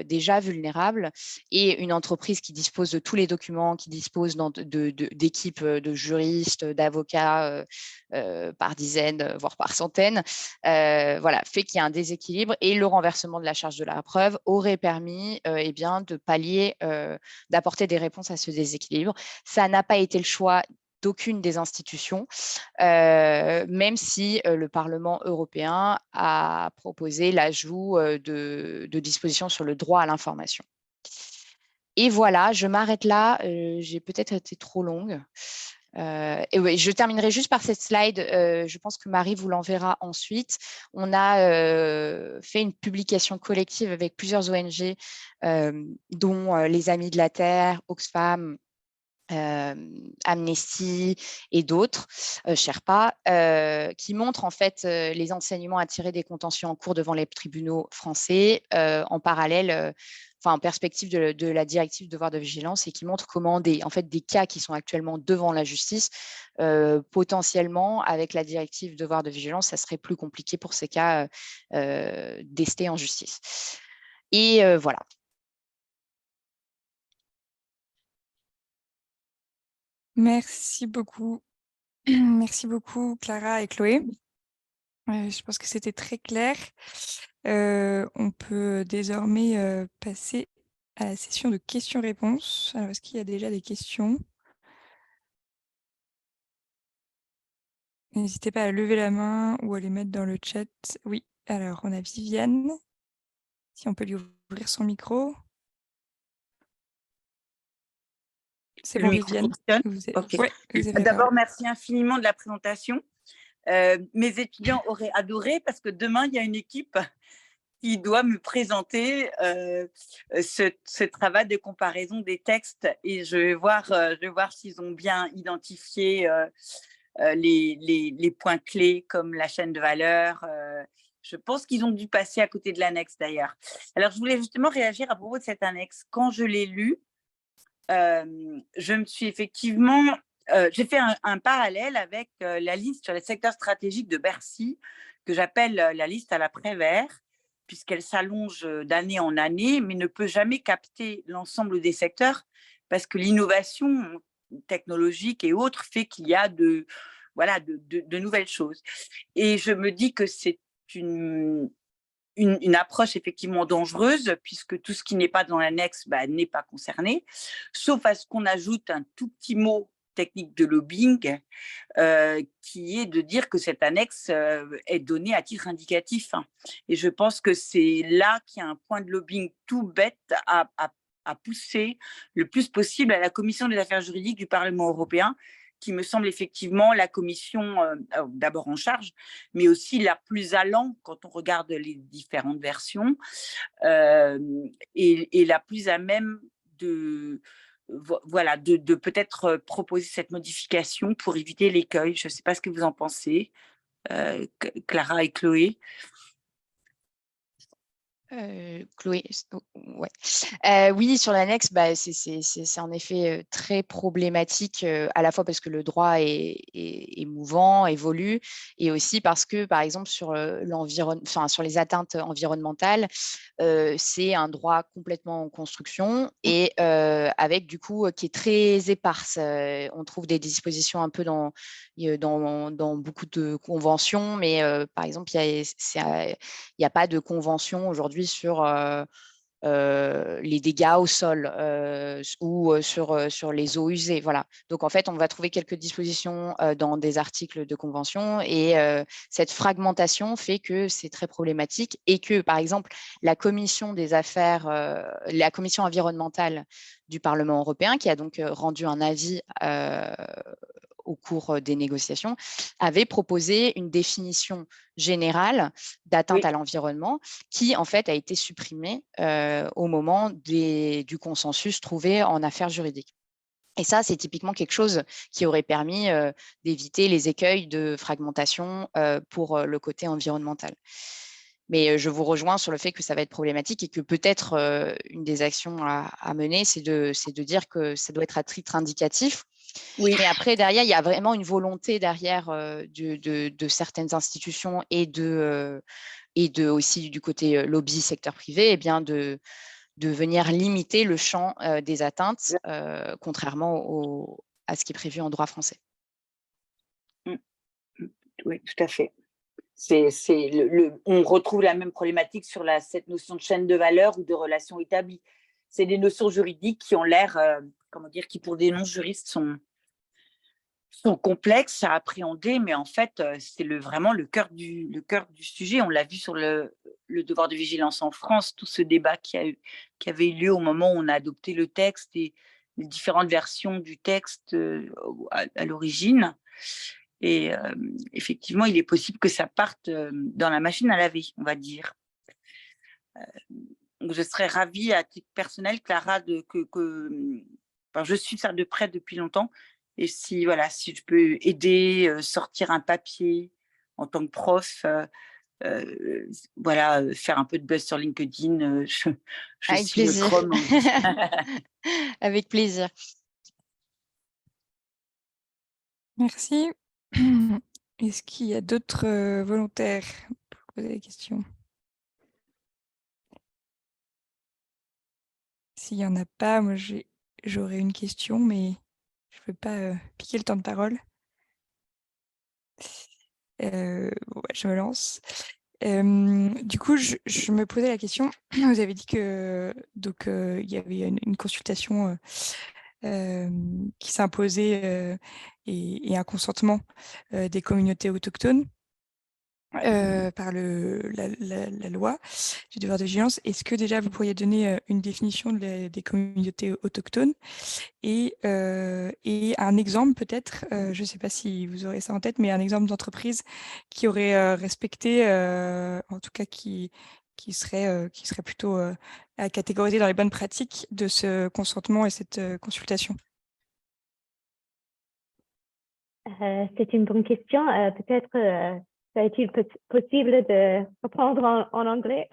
déjà vulnérables et une entreprise qui dispose de tous les documents, qui dispose d'équipes de juristes, d'avocats par dizaines, voire par centaines, voilà, fait qu'il y a un déséquilibre et le renversement de la charge de la preuve aurait permis eh bien, de pallier, d'apporter des réponses à ce déséquilibre. Ça n'a pas été le choix d'aucune des institutions, même si le Parlement européen a proposé l'ajout de dispositions sur le droit à l'information. Et voilà, je m'arrête là. J'ai peut-être été trop longue. Et oui, je terminerai juste par cette slide. Je pense que Marie vous l'enverra ensuite. On a fait une publication collective avec plusieurs ONG, dont les Amis de la Terre, Oxfam, Amnesty et d'autres, Sherpa, qui montrent en fait les enseignements à tirer des contentieux en cours devant les tribunaux français en parallèle, en perspective de la directive devoir de vigilance et qui montrent comment des cas qui sont actuellement devant la justice, potentiellement avec la directive devoir de vigilance, ça serait plus compliqué pour ces cas d'ester en justice. Et voilà. Merci beaucoup. Merci beaucoup, Clara et Chloé. Je pense que c'était très clair. On peut désormais passer à la session de questions-réponses. Alors, est-ce qu'il y a déjà des questions? N'hésitez pas à lever la main ou à les mettre dans le chat. Oui, alors on a Viviane. Si on peut lui ouvrir son micro. C'est bon, Viviane. Ok. Ouais, vous avez D'abord, merci infiniment de la présentation. Mes étudiants auraient adoré parce que demain, il y a une équipe qui doit me présenter ce travail de comparaison des textes et je vais voir s'ils ont bien identifié les points clés comme la chaîne de valeur. Je pense qu'ils ont dû passer à côté de l'annexe d'ailleurs. Alors, je voulais justement réagir à propos de cette annexe. Quand je l'ai lue, je me suis effectivement, j'ai fait un parallèle avec la liste sur les secteurs stratégiques de Bercy, que j'appelle la liste à la Prévert, puisqu'elle s'allonge d'année en année, mais ne peut jamais capter l'ensemble des secteurs, parce que l'innovation technologique et autres fait qu'il y a de nouvelles choses. Et je me dis que c'est une approche effectivement dangereuse, puisque tout ce qui n'est pas dans l'annexe n'est pas concerné, sauf à ce qu'on ajoute un tout petit mot technique de lobbying, qui est de dire que cette annexe est donnée à titre indicatif. Et je pense que c'est là qu'il y a un point de lobbying tout bête à pousser le plus possible à la Commission des affaires juridiques du Parlement européen, qui me semble effectivement la commission d'abord en charge, mais aussi la plus allant quand on regarde les différentes versions, et la plus à même de peut-être proposer cette modification pour éviter l'écueil. Je ne sais pas ce que vous en pensez, Clara et Chloé. Chloé, ouais. Oui, sur l'annexe, c'est en effet très problématique, à la fois parce que le droit est mouvant, évolue, et aussi parce que, par exemple, sur sur les atteintes environnementales, c'est un droit complètement en construction et avec du coup qui est très éparse. On trouve des dispositions un peu dans beaucoup de conventions, mais par exemple, il n'y a pas de convention aujourd'hui sur les dégâts au sol ou sur les eaux usées. Voilà. Donc, en fait, on va trouver quelques dispositions dans des articles de convention et cette fragmentation fait que c'est très problématique et que, par exemple, la commission des affaires, la commission environnementale du Parlement européen, qui a donc rendu un avis au cours des négociations, avait proposé une définition générale d'atteinte à l'environnement qui, en fait, a été supprimée au moment du consensus trouvé en affaires juridiques. Et ça, c'est typiquement quelque chose qui aurait permis d'éviter les écueils de fragmentation pour le côté environnemental. Mais je vous rejoins sur le fait que ça va être problématique et que peut-être une des actions à mener, c'est de dire que ça doit être à titre indicatif. Oui. Mais après, derrière, il y a vraiment une volonté derrière de certaines institutions et aussi du côté lobby secteur privé, de venir limiter le champ des atteintes, contrairement à ce qui est prévu en droit français. Oui, tout à fait. On retrouve la même problématique sur cette notion de chaîne de valeur ou de relation établie. C'est des notions juridiques qui ont l'air, qui pour des non-juristes sont complexes à appréhender, mais en fait, c'est vraiment le cœur du sujet. On l'a vu sur le devoir de vigilance en France, tout ce débat qui avait eu lieu au moment où on a adopté le texte et les différentes versions du texte à l'origine. Et effectivement, il est possible que ça parte dans la machine à laver, on va dire. Donc je serais ravie à titre personnel, Clara, je suis ça de près depuis longtemps. Et si je peux aider, sortir un papier en tant que prof, faire un peu de buzz sur LinkedIn, je Avec suis plaisir. Chrome. Avec plaisir. Merci. Est-ce qu'il y a d'autres volontaires pour poser des questions? S'il n'y en a pas, moi j'aurais une question, mais je ne veux pas piquer le temps de parole. Je me lance. Du coup, je me posais la question, vous avez dit que il y avait une consultation qui s'imposait et un consentement des communautés autochtones par la loi du devoir de vigilance. Est-ce que déjà vous pourriez donner une définition des communautés autochtones et un exemple peut-être, je ne sais pas si vous aurez ça en tête, mais un exemple d'entreprise qui aurait respecté, en tout cas qui serait plutôt à catégoriser dans les bonnes pratiques de ce consentement et cette consultation? C'est une bonne question. Peut-être ça est-il possible de reprendre en anglais?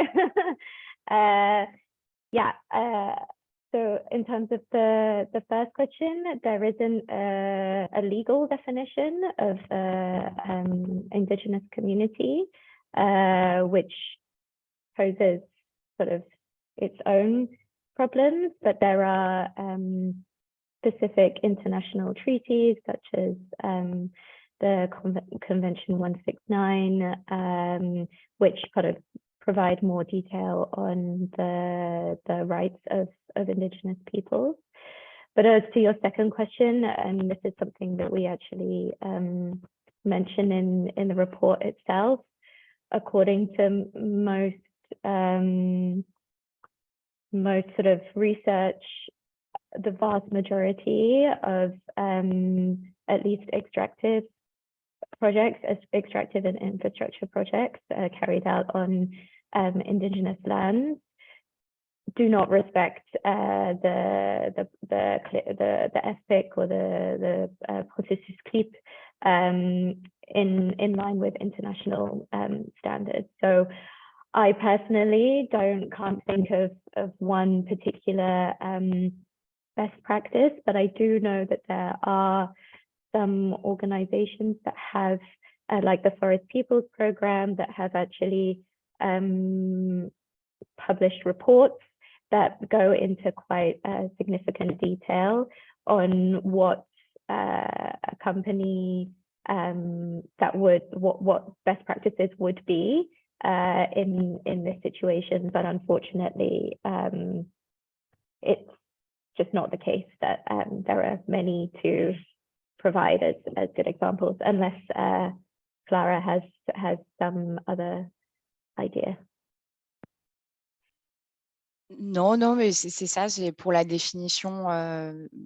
So in terms of the first question, there isn't a legal definition of Indigenous community, which poses sort of its own problems, but there are specific international treaties such as the Convention 169, which kind of provide more detail on the rights of Indigenous peoples. But as to your second question, and this is something that we actually mention in the report itself, according to most sort of research, the vast majority of at least extractive and infrastructure projects carried out on Indigenous lands do not respect the ethic or the processus clip in line with international standards. So I personally can't think of one particular best practice, but I do know that there are some organizations that have, like the Forest Peoples Program, that have actually published reports that go into quite significant detail on what a company what best practices would be in this situation. But unfortunately, it's just not the case that there are many to provide as good examples, unless Clara has some other idea. Non, non, mais c'est ça, c'est pour la définition,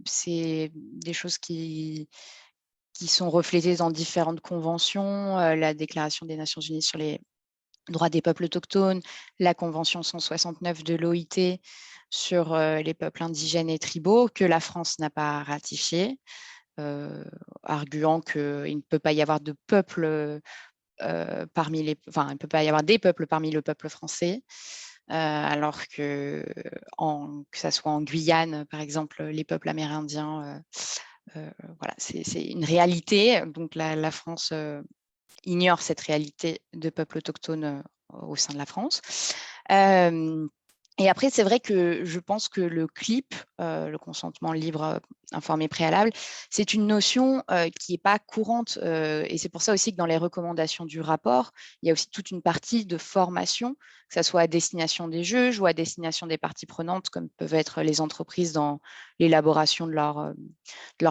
c'est des choses qui sont reflétées dans différentes conventions, la Déclaration des Nations Unies sur les droits des peuples autochtones, la Convention 169 de l'OIT sur les peuples indigènes et tribaux, que la France n'a pas ratifié, arguant qu'il ne peut pas y avoir de peuple parmi les... Enfin, il ne peut pas y avoir des peuples parmi le peuple français. Alors que ça soit en Guyane, par exemple, les peuples amérindiens, voilà, c'est une réalité. Donc la France ignore cette réalité de peuples autochtones au sein de la France. Et après, c'est vrai que je pense que le CLIP, le consentement libre, informé, préalable, c'est une notion qui n'est pas courante. Et c'est pour ça aussi que dans les recommandations du rapport, il y a aussi toute une partie de formation, que ce soit à destination des juges ou à destination des parties prenantes, comme peuvent être les entreprises dans l'élaboration de leur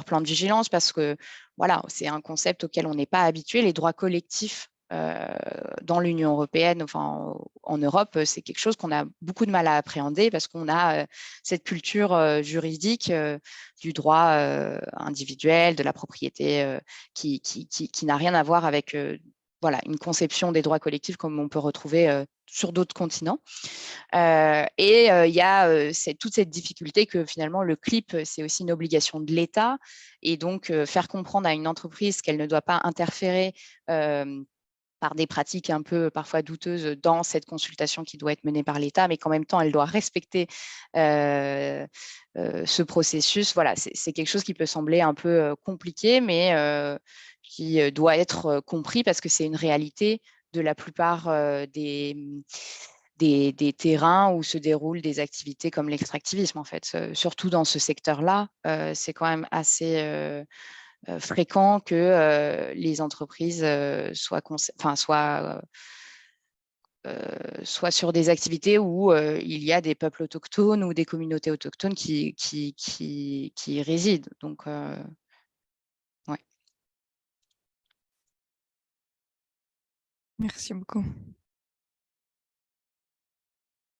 plan de vigilance, parce que voilà, c'est un concept auquel on n'est pas habitué. Les droits collectifs dans l'Union européenne, enfin en Europe, c'est quelque chose qu'on a beaucoup de mal à appréhender parce qu'on a cette culture juridique du droit individuel, de la propriété qui n'a rien à voir avec voilà, une conception des droits collectifs comme on peut retrouver sur d'autres continents. Et il y a toute cette difficulté que finalement le CLIP, c'est aussi une obligation de l'État, et donc faire comprendre à une entreprise qu'elle ne doit pas interférer par des pratiques un peu parfois douteuses dans cette consultation qui doit être menée par l'État, mais qu'en même temps, elle doit respecter ce processus. Voilà, c'est quelque chose qui peut sembler un peu compliqué, mais qui doit être compris parce que c'est une réalité de la plupart des terrains où se déroulent des activités comme l'extractivisme, en fait. Surtout dans ce secteur-là, c'est quand même assez fréquent que les entreprises soient sur des activités où il y a des peuples autochtones ou des communautés autochtones qui y résident. Donc, ouais. Merci beaucoup.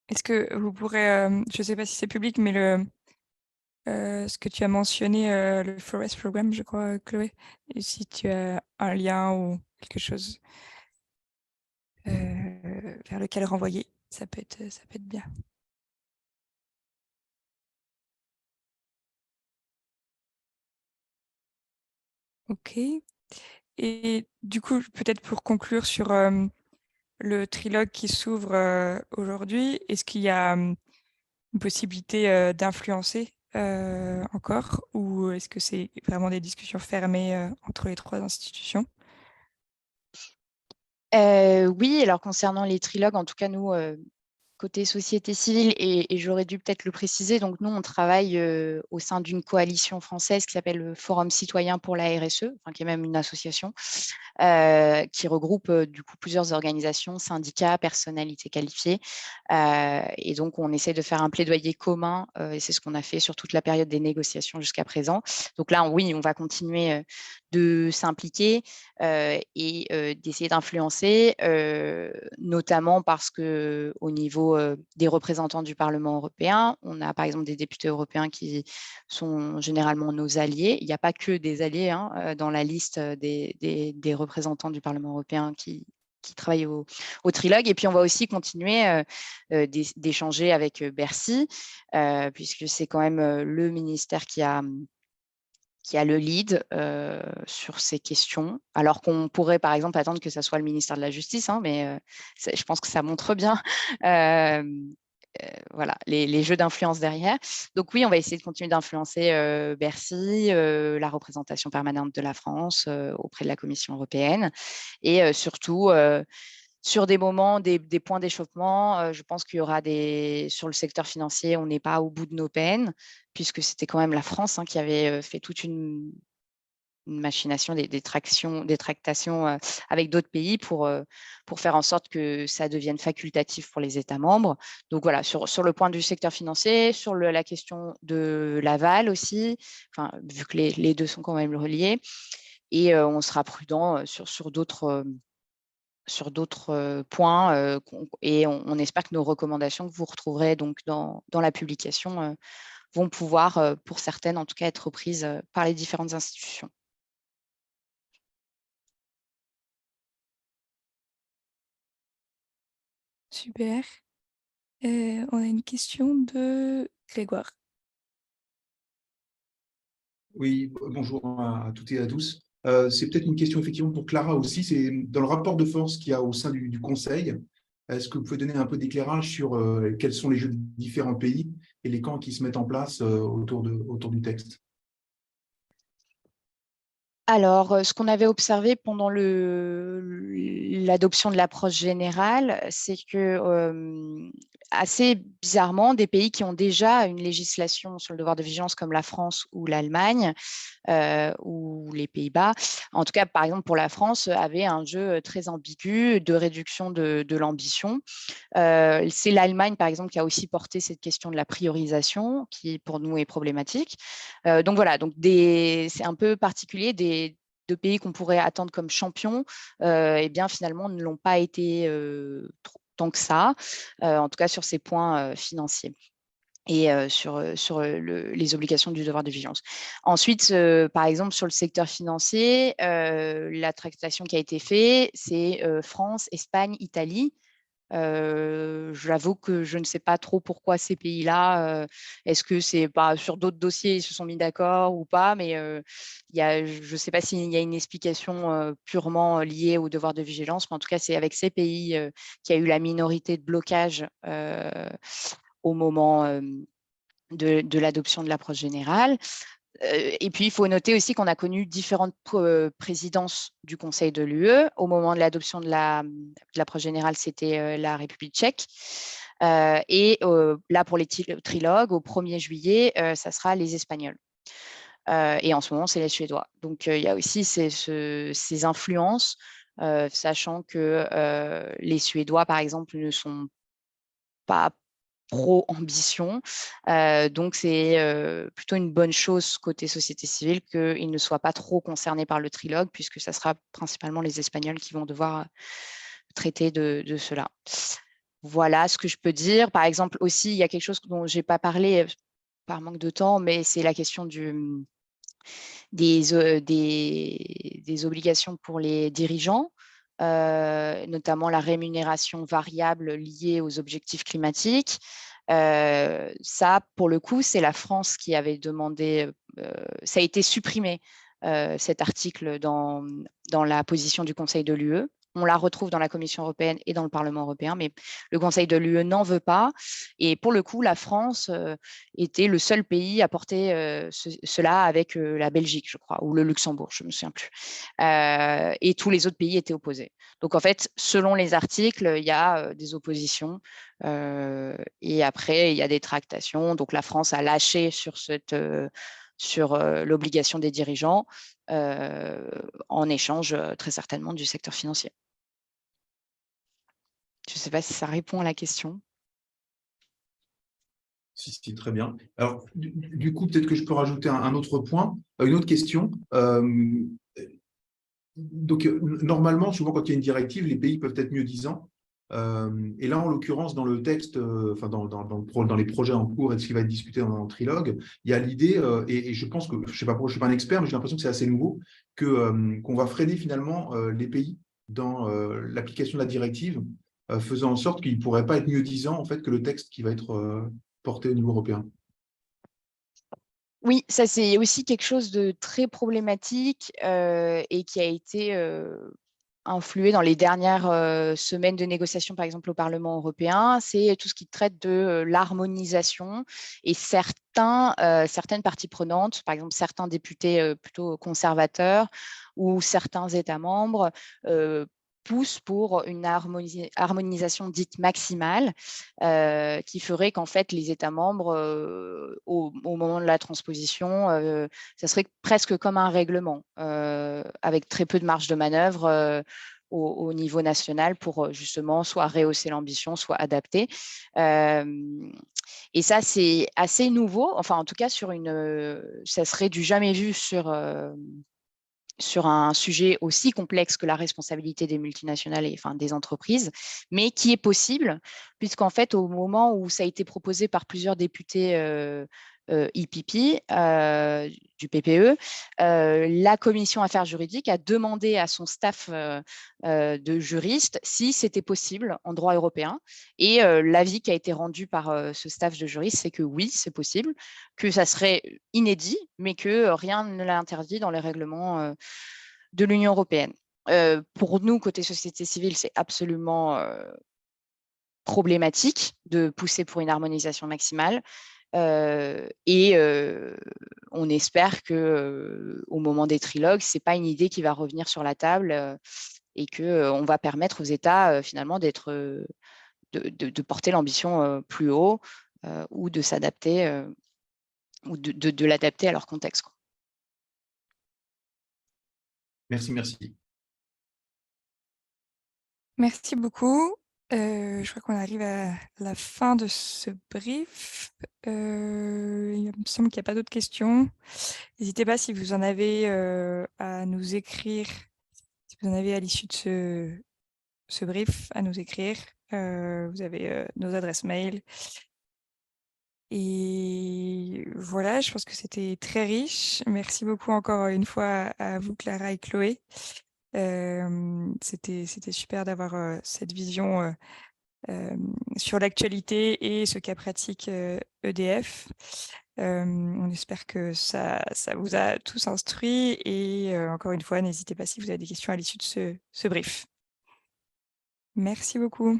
Est-ce que vous pourrez, je ne sais pas si c'est public, mais ce que tu as mentionné, le Forest Program, je crois, Chloé, et si tu as un lien ou quelque chose vers lequel renvoyer, ça peut être bien. Ok. Et du coup, peut-être pour conclure sur le trilogue qui s'ouvre aujourd'hui, est-ce qu'il y a une possibilité d'influencer encore, ou est-ce que c'est vraiment des discussions fermées entre les trois institutions? Oui, alors concernant les trilogues, en tout cas, nous, côté société civile, et j'aurais dû peut-être le préciser, donc nous, on travaille au sein d'une coalition française qui s'appelle le Forum citoyen pour la RSE, enfin, qui est même une association, qui regroupe du coup plusieurs organisations, syndicats, personnalités qualifiées. Et donc, on essaie de faire un plaidoyer commun, et c'est ce qu'on a fait sur toute la période des négociations jusqu'à présent. Donc là, oui, on va continuer de s'impliquer et d'essayer d'influencer, notamment parce qu'au niveau des représentants du Parlement européen, on a par exemple des députés européens qui sont généralement nos alliés. Il n'y a pas que des alliés hein, dans la liste des représentants du Parlement européen qui travaillent au trilogue. Et puis, on va aussi continuer d'échanger avec Bercy, puisque c'est quand même le ministère qui a qui a le lead sur ces questions, alors qu'on pourrait par exemple attendre que ça soit le ministère de la Justice, hein, mais je pense que ça montre bien voilà, les jeux d'influence derrière. Donc oui, on va essayer de continuer d'influencer Bercy, la représentation permanente de la France auprès de la Commission européenne, et surtout sur des moments, des points d'échauffement. Je pense qu'il y aura sur le secteur financier, on n'est pas au bout de nos peines, puisque c'était quand même la France qui avait fait toute une machination, des tractations avec d'autres pays pour faire en sorte que ça devienne facultatif pour les États membres. Donc voilà, sur le point du secteur financier, sur la question de l'aval aussi, vu que les deux sont quand même reliés, et on sera prudent sur d'autres points, et on espère que nos recommandations que vous retrouverez donc dans la publication vont pouvoir, pour certaines en tout cas, être reprises par les différentes institutions. Super. On a une question de Grégoire. Oui, bonjour à toutes et à tous. C'est peut-être une question effectivement pour Clara aussi. C'est dans le rapport de force qu'il y a au sein du Conseil. Est-ce que vous pouvez donner un peu d'éclairage sur quels sont les jeux des différents pays et les camps qui se mettent en place autour du texte? Alors, ce qu'on avait observé pendant l'adoption de l'approche générale, c'est que, assez bizarrement, des pays qui ont déjà une législation sur le devoir de vigilance comme la France ou l'Allemagne ou les Pays-Bas, en tout cas, par exemple, pour la France, avaient un jeu très ambigu de réduction de l'ambition. C'est l'Allemagne, par exemple, qui a aussi porté cette question de la priorisation, qui pour nous est problématique. Donc voilà, c'est un peu particulier, de pays qu'on pourrait attendre comme champions, eh bien finalement ne l'ont pas été tant que ça, en tout cas sur ces points financiers et sur les obligations du devoir de vigilance. Ensuite, par exemple, sur le secteur financier, la tractation qui a été faite, c'est France, Espagne, Italie. J'avoue que je ne sais pas trop pourquoi ces pays-là, est-ce que c'est sur d'autres dossiers, ils se sont mis d'accord ou pas, mais je ne sais pas s'il y a une explication purement liée au devoir de vigilance, mais en tout cas, c'est avec ces pays qu'il y a eu la minorité de blocage au moment de l'adoption de l'approche générale. Et puis, il faut noter aussi qu'on a connu différentes présidences du Conseil de l'UE. Au moment de l'adoption de l'approche générale, c'était la République tchèque. Et là, pour les trilogues, au 1er juillet, ça sera les Espagnols. Et en ce moment, c'est les Suédois. Donc, il y a aussi ces influences, sachant que les Suédois, par exemple, ne sont pas pro-ambition. Donc, c'est plutôt une bonne chose côté société civile qu'ils ne soient pas trop concernés par le trilogue, puisque ça sera principalement les Espagnols qui vont devoir traiter de cela. Voilà ce que je peux dire. Par exemple, aussi, il y a quelque chose dont je n'ai pas parlé par manque de temps, mais c'est la question des obligations pour les dirigeants. Notamment la rémunération variable liée aux objectifs climatiques. Ça, pour le coup, c'est la France qui avait demandé, ça a été supprimé, cet article dans la position du Conseil de l'UE. On la retrouve dans la Commission européenne et dans le Parlement européen, mais le Conseil de l'UE n'en veut pas. Et pour le coup, la France était le seul pays à porter cela avec la Belgique, je crois, ou le Luxembourg, je ne me souviens plus. Et tous les autres pays étaient opposés. Donc, en fait, selon les articles, il y a des oppositions et après, il y a des tractations. Donc, la France a lâché sur l'obligation des dirigeants en échange, très certainement, du secteur financier. Je ne sais pas si ça répond à la question. Si, très bien. Alors, du coup, peut-être que je peux rajouter un autre point, une autre question. Donc, normalement, souvent, quand il y a une directive, les pays peuvent être mieux-disants. Et là, en l'occurrence, dans le texte, dans les projets en cours et ce qui va être discuté dans le trilogue, il y a l'idée, et je pense que, je ne sais pas pourquoi je ne suis pas un expert, mais j'ai l'impression que c'est assez nouveau, qu'on va freiner finalement les pays dans l'application de la directive, faisant en sorte qu'ils ne pourraient pas être mieux-disants en fait, que le texte qui va être porté au niveau européen. Oui, ça c'est aussi quelque chose de très problématique et qui a été influé dans les dernières semaines de négociations, par exemple au Parlement européen, c'est tout ce qui traite de l'harmonisation et certaines parties prenantes, par exemple certains députés plutôt conservateurs ou certains États membres poussent pour une harmonisation dite maximale qui ferait qu'en fait les États membres, au moment de la transposition, ça serait presque comme un règlement avec très peu de marge de manœuvre au niveau national pour justement soit rehausser l'ambition, soit adapter. Et ça, c'est assez nouveau. Enfin, en tout cas, ça serait du jamais vu sur un sujet aussi complexe que la responsabilité des multinationales et enfin, des entreprises, mais qui est possible, puisqu'en fait, au moment où ça a été proposé par plusieurs députés IPP, du PPE, la commission affaires juridiques a demandé à son staff de juristes si c'était possible en droit européen. Et l'avis qui a été rendu par ce staff de juristes, c'est que oui, c'est possible, que ça serait inédit, mais que rien ne l'a interdit dans les règlements de l'Union européenne. Pour nous, côté société civile, c'est absolument problématique de pousser pour une harmonisation maximale. Et on espère qu'au moment des trilogues, ce n'est pas une idée qui va revenir sur la table et qu'on va permettre aux États finalement de porter l'ambition plus haut ou de s'adapter ou de l'adapter à leur contexte. Merci, merci. Merci beaucoup. Je crois qu'on arrive à la fin de ce brief. Il me semble qu'il n'y a pas d'autres questions. N'hésitez pas si vous en avez à nous écrire, si vous en avez à l'issue de ce brief, à nous écrire. Vous avez nos adresses mail. Et voilà, je pense que c'était très riche. Merci beaucoup encore une fois à vous, Clara et Chloé. C'était super d'avoir cette vision sur l'actualité et ce cas pratique EDF. On espère que ça vous a tous instruits et encore une fois, n'hésitez pas si vous avez des questions à l'issue de ce brief. Merci beaucoup.